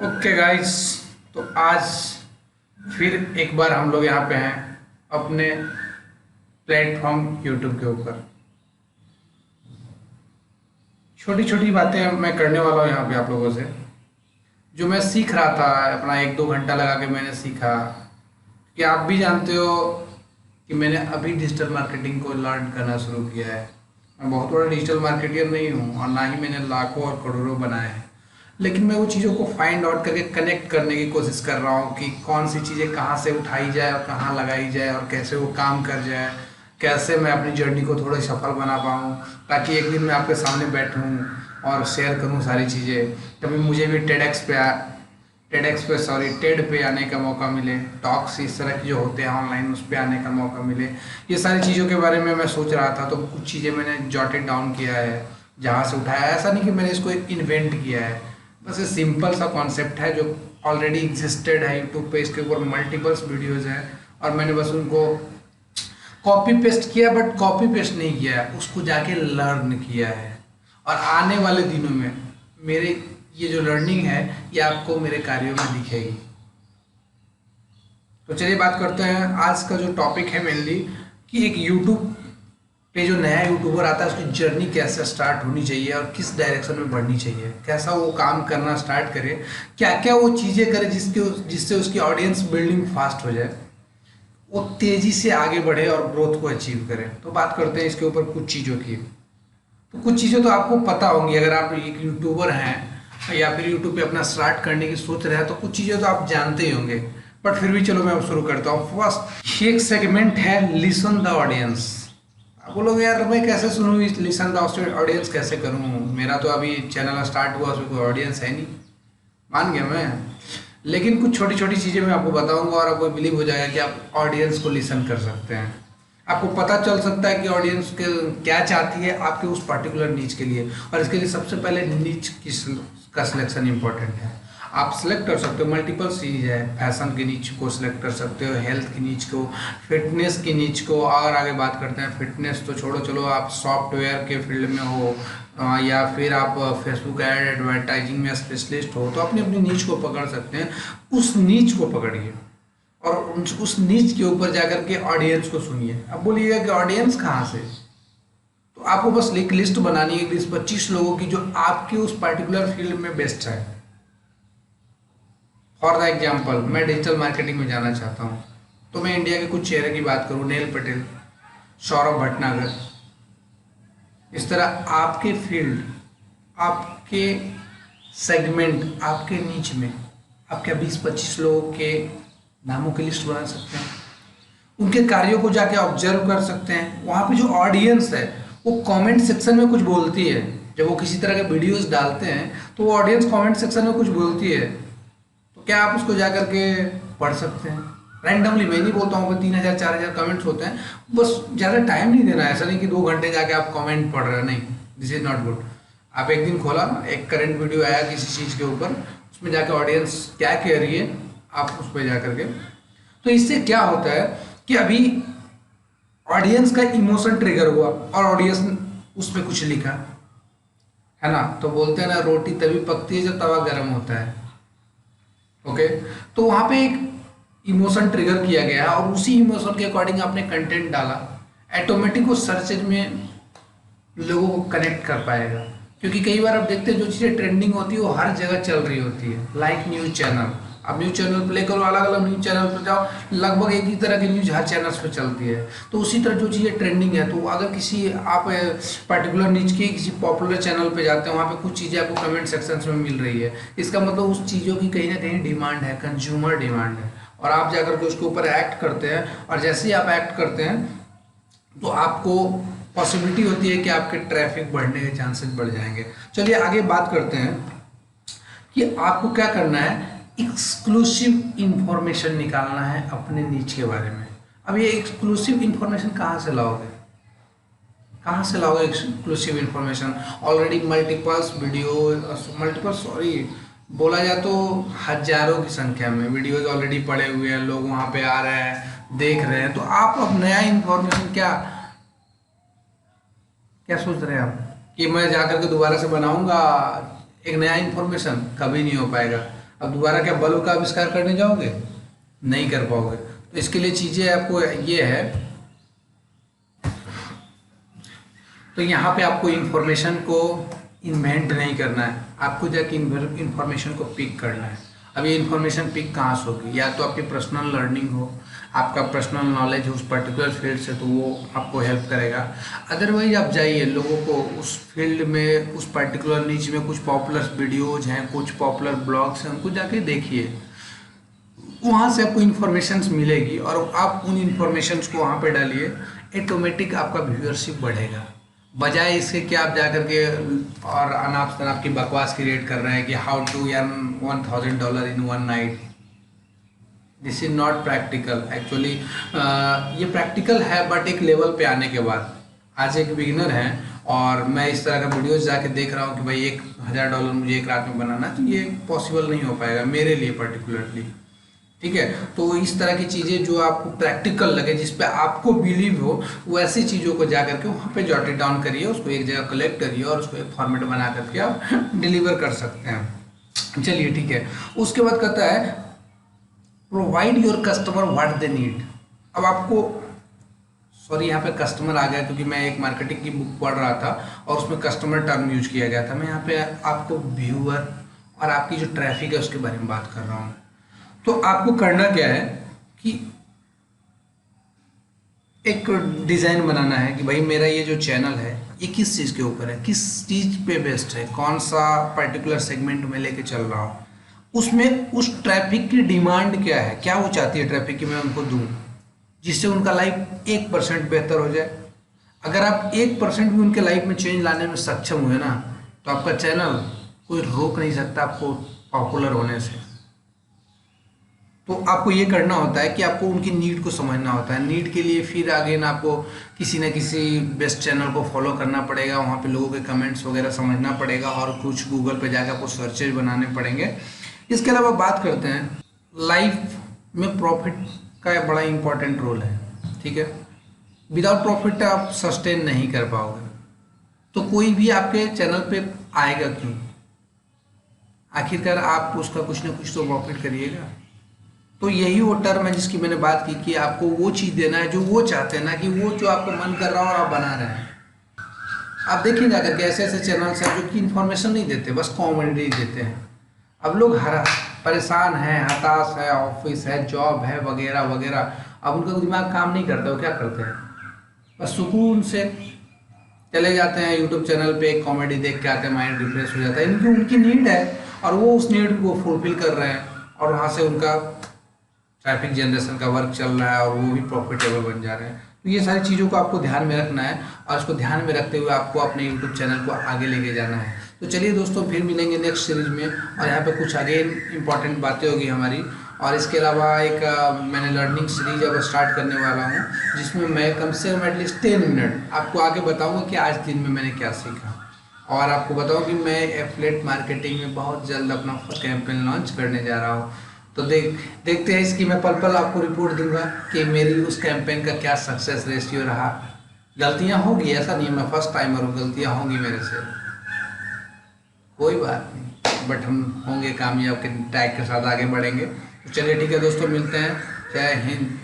Okay guys, तो आज फिर एक बार हम लोग यहाँ पे हैं अपने प्लेटफॉर्म यूट्यूब के ऊपर। छोटी छोटी बातें मैं करने वाला हूँ यहाँ पे आप लोगों से, जो मैं सीख रहा था। अपना 1-2 घंटा लगा के मैंने सीखा कि आप भी जानते हो कि मैंने अभी डिजिटल मार्केटिंग को लर्न करना शुरू किया है। मैं बहुत बड़ा डिजिटल मार्केटर नहीं हूँ और ना ही मैंने लाखों और करोड़ों बनाए हैं, लेकिन मैं वो चीज़ों को फाइंड आउट करके कनेक्ट करने की कोशिश कर रहा हूँ कि कौन सी चीज़ें कहाँ से उठाई जाए और कहाँ लगाई जाए और कैसे वो काम कर जाए, कैसे मैं अपनी जर्नी को थोड़ा सफल बना पाऊँ, ताकि एक दिन मैं आपके सामने बैठूँ और शेयर करूँ सारी चीज़ें। कभी मुझे भी टेड पे आने का मौका मिले, टॉक्स इस तरह की जो होते हैं ऑनलाइन उस पे आने का मौका मिले। ये सारी चीज़ों के बारे में मैं सोच रहा था, तो कुछ चीज़ें मैंने जॉटेड डाउन किया है, जहाँ से उठाया। ऐसा नहीं कि मैंने इसको इन्वेंट किया है, बस ये सिंपल सा कॉन्सेप्ट है जो ऑलरेडी एग्जिस्टेड है यूट्यूब पे। इसके ऊपर मल्टीपल्स वीडियोज़ हैं और मैंने बस उनको कॉपी पेस्ट किया, बट कॉपी पेस्ट नहीं किया है, उसको जाके लर्न किया है। और आने वाले दिनों में मेरे ये जो लर्निंग है ये आपको मेरे कार्यों में दिखेगी। तो चलिए बात करते हैं आज का जो टॉपिक है मेनली, कि एक यूट्यूब पे जो नया यूट्यूबर आता है उसकी जर्नी कैसे स्टार्ट होनी चाहिए और किस डायरेक्शन में बढ़नी चाहिए, कैसा वो काम करना स्टार्ट करे, क्या क्या वो चीज़ें करे जिससे उसकी ऑडियंस बिल्डिंग फास्ट हो जाए, वो तेज़ी से आगे बढ़े और ग्रोथ को अचीव करे। तो बात करते हैं इसके ऊपर कुछ चीज़ों की। तो कुछ चीज़ें तो आपको पता होंगी, अगर आप एक यूट्यूबर हैं या फिर यूट्यूब पे अपना स्टार्ट करने की सोच रहे हैं तो कुछ चीज़ें तो आप जानते ही होंगे, बट फिर भी चलो मैं अब शुरू करता हूँ। फर्स्ट एक सेगमेंट है लिसन द ऑडियंस। आप बोलोगे यार मैं कैसे सुनूँ, लिसन द ऑडियंस कैसे करूँ, मेरा तो अभी चैनल स्टार्ट हुआ, उसमें कोई ऑडियंस है नहीं, मान गया मैं। लेकिन कुछ छोटी छोटी चीज़ें मैं आपको बताऊंगा और आपको बिलीव हो जाएगा कि आप ऑडियंस को लिसन कर सकते हैं। आपको पता चल सकता है कि ऑडियंस के क्या चाहती है आपके उस पर्टिकुलर नीच के लिए। और इसके लिए सबसे पहले नीच का सिलेक्शन इंपॉर्टेंट है। आप सिलेक्ट कर सकते हो, मल्टीपल चीज़ है, फैशन की नीच को सिलेक्ट कर सकते हो, हेल्थ की नीच को, फिटनेस की नीच को। अगर आगे बात करते हैं फिटनेस तो छोड़ो, चलो आप सॉफ्टवेयर के फील्ड में हो या फिर आप फेसबुक ऐड एडवर्टाइजिंग में स्पेशलिस्ट हो, तो अपनी अपनी नीच को पकड़ सकते हैं। उस नीच को पकड़िए और उस नीच के ऊपर जाकर के ऑडियंस को सुनिए। अब बोलिएगा कि ऑडियंस कहाँ से, तो आपको बस एक लिस्ट बनानी है 20-25 लोगों की जो आपके उस पर्टिकुलर फील्ड में बेस्ट है। फॉर द एग्जाम्पल मैं डिजिटल मार्केटिंग में जाना चाहता हूँ, तो मैं इंडिया के कुछ चेहरे की बात करूँ, नेल पटेल, सौरभ भटनागर, इस तरह आपके फील्ड, आपके सेगमेंट, आपके नीच में आप क्या 20-25 लोगों के नामों की लिस्ट बना सकते हैं। उनके कार्यों को जाके ऑब्जर्व कर सकते हैं। वहाँ पे जो ऑडियंस है वो कमेंट सेक्शन में कुछ बोलती है, जब वो किसी तरह के वीडियोस डालते हैं तो वो ऑडियंस कमेंट सेक्शन में कुछ बोलती है, तो क्या आप उसको जाकर के पढ़ सकते हैं। रैंडमली मैं नहीं बोलता हूँ कि 3,000-4,000 कमेंट्स होते हैं, बस ज़्यादा टाइम नहीं देना है। ऐसा नहीं कि 2 घंटे जाके आप कमेंट पढ़ रहे हैं, नहीं, दिस इज नॉट गुड। आप एक दिन खोला, एक करंट वीडियो आया किसी चीज़ के ऊपर, उसमें जाके ऑडियंस क्या कह रही है आप उस पर जाकर के, तो इससे क्या होता है कि अभी ऑडियंस का इमोशन ट्रिगर हुआ और ऑडियंस उस पर कुछ लिखा, है ना। तो बोलते हैं ना, रोटी तभी पकती है जब तवा गर्म होता है। ओके, तो वहाँ पे एक इमोशन ट्रिगर किया गया और उसी इमोशन के अकॉर्डिंग आपने कंटेंट डाला, ऑटोमेटिक वो सर्च में लोगों को कनेक्ट कर पाएगा। क्योंकि कई बार आप देखते हैं जो चीज़ें ट्रेंडिंग होती है वो हर जगह चल रही होती है, लाइक न्यूज़ चैनल। अब न्यूज़ चैनल प्ले करो, अलग अलग न्यूज़ चैनल पर जाओ, लगभग एक ही तरह की न्यूज़ हर चैनल्स पे चलती है। तो उसी तरह जो चीज़ें ट्रेंडिंग है, तो अगर किसी आप पर्टिकुलर न्यूज़ के किसी पॉपुलर चैनल पे जाते हैं, वहाँ पे कुछ चीज़ें आपको कमेंट सेक्शंस में मिल रही है, इसका मतलब उस चीज़ों की कहीं ना कहीं डिमांड है, कंज्यूमर डिमांड है। और आप जाकर के उसके ऊपर एक्ट करते हैं, और जैसे ही आप एक्ट करते हैं तो आपको पॉसिबिलिटी होती है कि आपके ट्रैफिक बढ़ने के चांसेस बढ़ जाएंगे। चलिए आगे बात करते हैं कि आपको क्या करना है। एक्सक्लूसिव इंफॉर्मेशन निकालना है अपने नीच के बारे में। अब ये एक्सक्लूसिव इंफॉर्मेशन कहाँ से लाओगे, कहाँ से लाओगे एक्सक्लूसिव इंफॉर्मेशन। ऑलरेडी बोला जाए तो हजारों की संख्या में वीडियोज ऑलरेडी पड़े हुए हैं, लोग वहाँ पे आ रहे हैं, देख रहे हैं। तो आप अब नया इंफॉर्मेशन क्या क्या सोच रहे हैं आप कि मैं जाकर के दोबारा से बनाऊंगा एक नया इंफॉर्मेशन, कभी नहीं हो पाएगा। अब दोबारा क्या बल्ब का आविष्कार करने जाओगे? नहीं कर पाओगे। तो इसके लिए चीज़ें आपको ये है, तो यहाँ पे आपको इन्फॉर्मेशन को इन्वेंट नहीं करना है, आपको जाके इन्फॉर्मेशन को पिक करना है। अब ये इन्फॉर्मेशन पिक कहाँ से होगी? या तो आपकी पर्सनल लर्निंग हो, आपका पर्सनल नॉलेज हो उस पर्टिकुलर फील्ड से, तो वो आपको हेल्प करेगा। अदरवाइज आप जाइए लोगों को उस फील्ड में, उस पर्टिकुलर नीच में कुछ पॉपुलर वीडियोज हैं, कुछ पॉपुलर ब्लॉग्स हैं, उनको जाके देखिए, वहाँ से आपको इन्फॉर्मेशंस मिलेगी और आप उन इन्फॉर्मेशंस को वहाँ पे डालिए, ऑटोमेटिक आपका व्यूअरशिप बढ़ेगा। बजाय इसके कि आप जाकर के और अनाप शनाप की बकवास क्रिएट कर रहे हैं कि how to earn $1000 in one night. This is not practical actually. ये प्रैक्टिकल है बट एक लेवल पे आने के बाद। आज एक बिगिनर है और मैं इस तरह का वीडियोस जाके देख रहा हूँ कि भाई $1000 मुझे एक रात में बनाना, तो ये पॉसिबल नहीं हो पाएगा मेरे लिए पर्टिकुलरली। ठीक है, तो इस तरह की चीज़ें जो आपको प्रैक्टिकल लगे, जिस पे आपको बिलीव हो, वो ऐसी चीज़ों को जा करके वहाँ पे जॉट इट डाउन करिए, उसको एक जगह कलेक्ट करिए और उसको एक फॉर्मेट बना करके आप डिलीवर कर सकते हैं। चलिए ठीक है, उसके बाद कहता है provide your customer what they need. अब आपको, सॉरी यहाँ पे कस्टमर आ गया क्योंकि मैं एक मार्केटिंग की बुक पढ़ रहा था और उसमें कस्टमर टर्म यूज किया गया था। मैं यहाँ पे आपको व्यूअर और आपकी जो ट्रैफिक है उसके बारे में बात कर रहा हूँ। तो आपको करना क्या है कि एक डिज़ाइन बनाना है कि भाई मेरा ये जो चैनल है ये किस चीज़ के ऊपर है, किस चीज़ पे बेस्ड है, कौन सा पर्टिकुलर सेगमेंट में लेके चल रहा हूँ, उसमें उस ट्रैफिक की डिमांड क्या है, क्या वो चाहती है ट्रैफिक की मैं उनको दूँ, जिससे उनका लाइफ 1% बेहतर हो जाए। अगर आप 1% भी उनके लाइफ में चेंज लाने में सक्षम हुए ना, तो आपका चैनल कोई रोक नहीं सकता आपको पॉपुलर होने से। तो आपको ये करना होता है कि आपको उनकी नीड को समझना होता है। नीड के लिए फिर आगे ना आपको किसी न किसी बेस्ट चैनल को फॉलो करना पड़ेगा, वहाँ पे लोगों के कमेंट्स वगैरह समझना पड़ेगा और कुछ गूगल पे जाकर आपको सर्चेज बनाने पड़ेंगे। इसके अलावा बात करते हैं लाइफ में प्रॉफिट का एक बड़ा इंपॉर्टेंट रोल है। ठीक है, विदाउट प्रॉफिट आप सस्टेन नहीं कर पाओगे, तो कोई भी आपके चैनल पे आएगा क्यों? आखिरकार आप उसका कुछ ना कुछ तो प्रॉफिट करिएगा। तो यही वो टर्म है जिसकी मैंने बात की कि आपको वो चीज़ देना है जो वो चाहते हैं, ना कि वो जो आपको मन कर रहा हो और आप बना रहे हैं। आप देखिए जाकर के ऐसे ऐसे चैनल्स हैं जो कि इन्फॉर्मेशन नहीं देते, बस कॉमेडी देते हैं। अब लोग परेशान हैं, हताश है, ऑफिस है, जॉब है वगैरह वगैरह, अब उनका दिमाग काम नहीं करता, वो क्या करते हैं, बस सुकून से चले जाते हैं यूट्यूब चैनल पे, एक कॉमेडी देख के आते हैं, माइंड रिफ्रेश हो जाता है। इनकी उनकी नीड है और वो उस नीड को फुलफिल कर रहे हैं और वहाँ से उनका ट्रैफिक जनरेशन का वर्क चल रहा है और वो भी प्रॉफिटेबल बन जा रहे हैं। तो ये सारी चीज़ों को आपको ध्यान में रखना है और इसको ध्यान में रखते हुए आपको अपने यूट्यूब चैनल को आगे लेके जाना है। तो चलिए दोस्तों, फिर मिलेंगे नेक्स्ट सीरीज में और यहाँ पे कुछ अगेन इंपॉर्टेंट बातें होगी हमारी। और इसके अलावा एक मैंने लर्निंग सीरीज अब स्टार्ट करने वाला हूँ जिसमें मैं कम से कम एटलीस्ट 10 मिनट आपको आगे बताऊँगा कि आज दिन में मैंने क्या सीखा, और आपको बताऊँ कि मैं एफिलिएट मार्केटिंग में बहुत जल्द अपना फर्स्ट कैंपेन लॉन्च करने जा रहा हूँ। तो देखते हैं इसकी मैं पल पल आपको रिपोर्ट दूंगा कि मेरी उस कैंपेन का क्या सक्सेस रेशियो रहा। गलतियां होगी, ऐसा नहीं है, मैं फर्स्ट टाइमर हूँ, गलतियां होंगी मेरे से, कोई बात नहीं, बट हम होंगे कामयाब के टैग के साथ आगे बढ़ेंगे। तो चलिए ठीक है दोस्तों, मिलते हैं। जय हिंद।